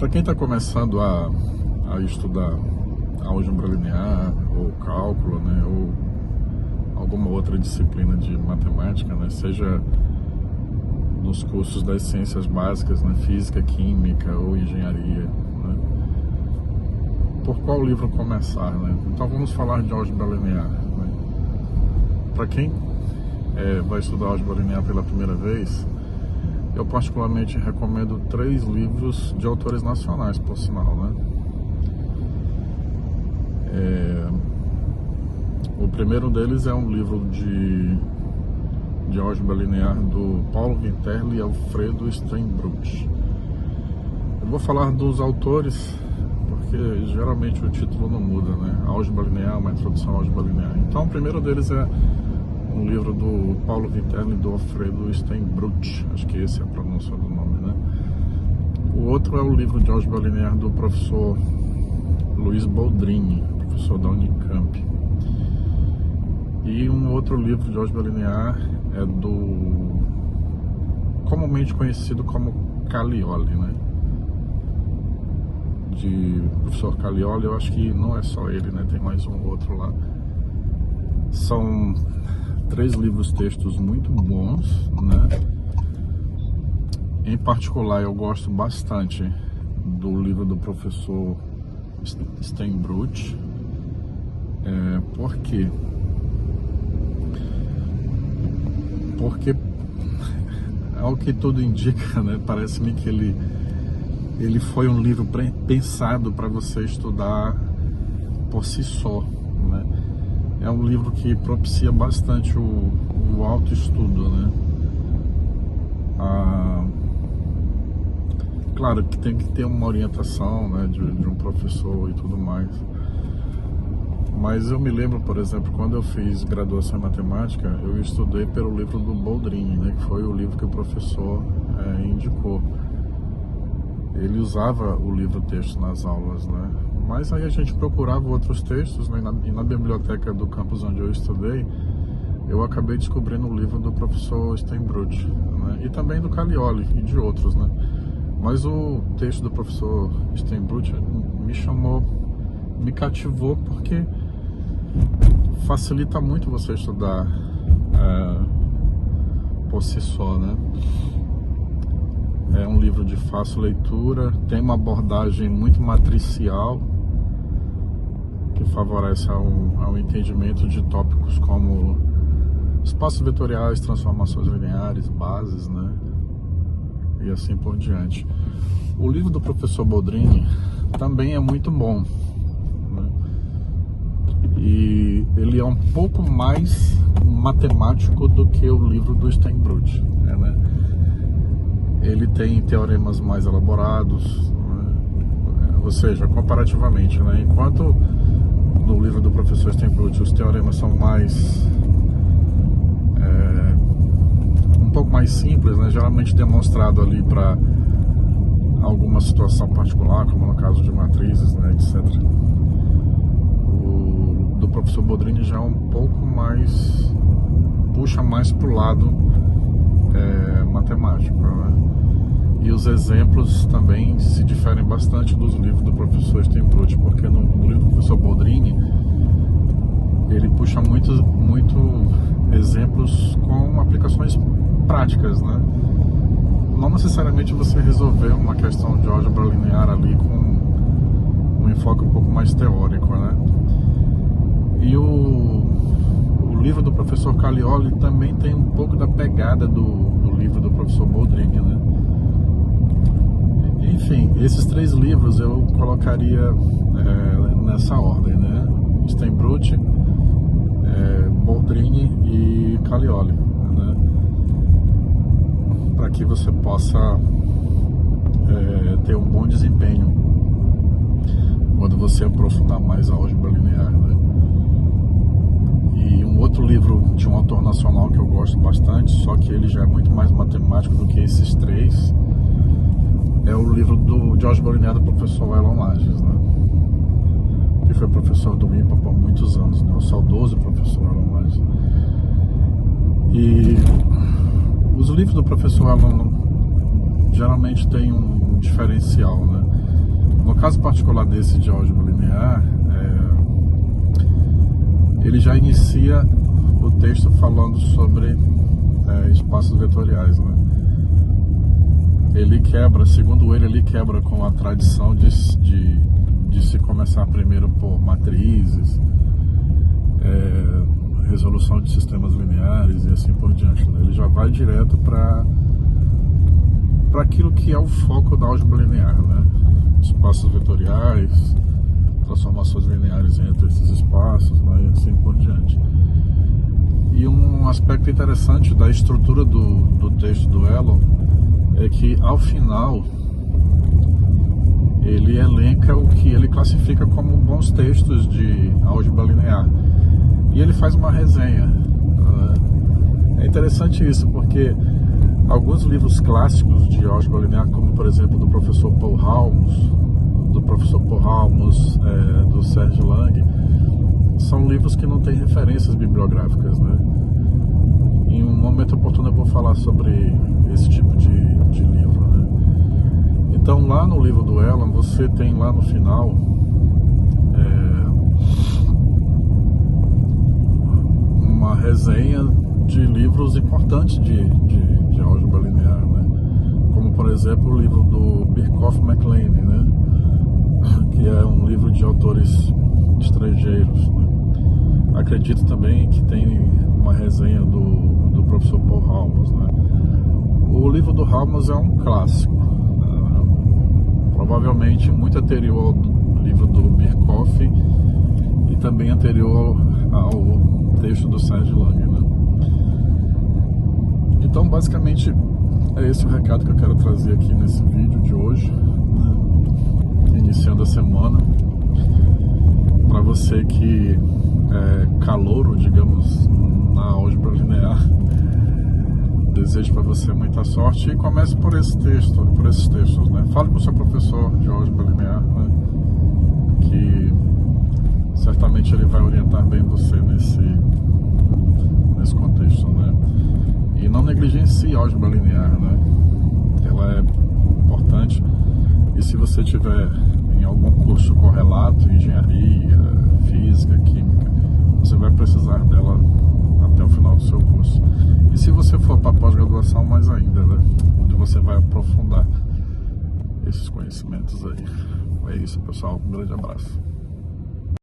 Para quem está começando a estudar álgebra linear ou cálculo, né, ou alguma outra disciplina de matemática, né, seja nos cursos das ciências básicas, né, física, química ou engenharia, né, por qual livro começar, né? Então vamos falar de álgebra linear, né? Para quem vai estudar álgebra linear pela primeira vez, eu particularmente recomendo 3 livros de autores nacionais, por sinal, né? O primeiro deles é um livro de álgebra linear do Paulo Winterle e Alfredo Steinbrück. Eu vou falar dos autores porque geralmente o título não muda, né? Álgebra linear, uma introdução à álgebra linear. Então o primeiro deles é um livro do Paulo Winterle e do Alfredo Steinbrück, acho que essa é a pronúncia do nome, né? O outro é o livro de álgebra linear do professor Luiz Boldrini, professor da Unicamp. E um outro livro de álgebra linear é do comumente conhecido como Caglioli, né? De professor Caglioli. Eu acho que não é só ele, né? Tem mais um outro lá. São 3 livros textos muito bons, né? Em particular, eu gosto bastante do livro do professor Steinbrück. Por quê? Porque, ao que tudo indica, né? Parece-me que ele foi um livro pensado para você estudar por si só, né? É um livro que propicia bastante o autoestudo, né? Claro que tem que ter uma orientação, né, de um professor e tudo mais. Mas eu me lembro, por exemplo, quando eu fiz graduação em matemática, eu estudei pelo livro do Boldrini, né, que foi o livro que o professor indicou. Ele usava o livro-texto nas aulas, né? Mas aí a gente procurava outros textos, né? E na biblioteca do campus onde eu estudei, eu acabei descobrindo o livro do professor Steinbrück, né? E também do Caglioli e de outros, né? Mas o texto do professor Steinbrück me cativou porque facilita muito você estudar por si só, né? É um livro de fácil leitura, tem uma abordagem muito matricial que favorece ao entendimento de tópicos como espaços vetoriais, transformações lineares, bases, né? E assim por diante. O livro do professor Boldrini também é muito bom, né? E ele é um pouco mais matemático do que o livro do Steinbrück, né? Ele tem teoremas mais elaborados, né? Ou seja, comparativamente, né? Enquanto no livro do professor Steinbrück os teoremas são mais um pouco mais simples, né? Geralmente demonstrado ali para alguma situação particular, como no caso de matrizes, né, etc. O do professor Boldrini já é um pouco mais, puxa mais para o lado matemático, né? E os exemplos também se diferem bastante dos livros do professor Steinbrück, porque no livro do professor Boldrini ele puxa muito exemplos com aplicações práticas, né? Não necessariamente você resolver uma questão de álgebra linear ali com um enfoque um pouco mais teórico, né? E o livro do professor Caglioli também tem um pouco da pegada do livro do professor Boldrini, né? Enfim, esses 3 livros eu colocaria nessa ordem, né? Steinbrück, Boldrini e Caglioli, né? Para que você possa ter um bom desempenho quando você aprofundar mais a álgebra linear, né? E um outro livro de um autor nacional que eu gosto bastante, só que ele já é muito mais matemático do que esses 3, é o livro de álgebra linear do professor Elon Lages, né? Que foi professor do IMPA por muitos anos, né? O saudoso professor Elon Lages. E os livros do professor Elon geralmente têm um diferencial, né? No caso particular desse de álgebra linear, ele já inicia o texto falando sobre espaços vetoriais, né? Ele quebra, segundo ele quebra com a tradição de se começar primeiro por matrizes, resolução de sistemas lineares e assim por diante, né? Ele já vai direto para aquilo que é o foco da álgebra linear, né? Espaços vetoriais, transformações lineares entre esses espaços, né? E assim por diante. E um aspecto interessante da estrutura do texto do Elon é que, ao final, ele elenca o que ele classifica como bons textos de álgebra linear. E ele faz uma resenha. É interessante isso, porque alguns livros clássicos de álgebra linear, como, por exemplo, do professor Paul Halmos, do Serge Lang, são livros que não têm referências bibliográficas, né? Em um momento oportuno eu vou falar sobre esse tipo de livro, né? Então, lá no livro do Elon, você tem lá no final uma resenha de livros importantes de álgebra linear, né? Como, por exemplo, o livro do Birkhoff MacLean, né? Que é um livro de autores estrangeiros, né? Acredito também que tem uma resenha do professor Paul Halmos, né? O livro do Halmos é um clássico, provavelmente muito anterior ao livro do Birkhoff e também anterior ao texto do Serge Lang, né? Então, basicamente, é esse o recado que eu quero trazer aqui nesse vídeo de hoje, né? Iniciando a semana, para você que é calouro, digamos, na álgebra linear. Desejo para você muita sorte e comece por esses textos, né? Fale com o seu professor de álgebra linear, né? Que certamente ele vai orientar bem você nesse contexto, né? E não negligencie a álgebra linear, né? Ela é importante, e se você tiver em algum curso correlato, engenharia, física, química, você vai precisar dela até o final do seu curso. E se você for para pós-graduação, mais ainda, né? Onde você vai aprofundar esses conhecimentos aí. É isso, pessoal. Um grande abraço.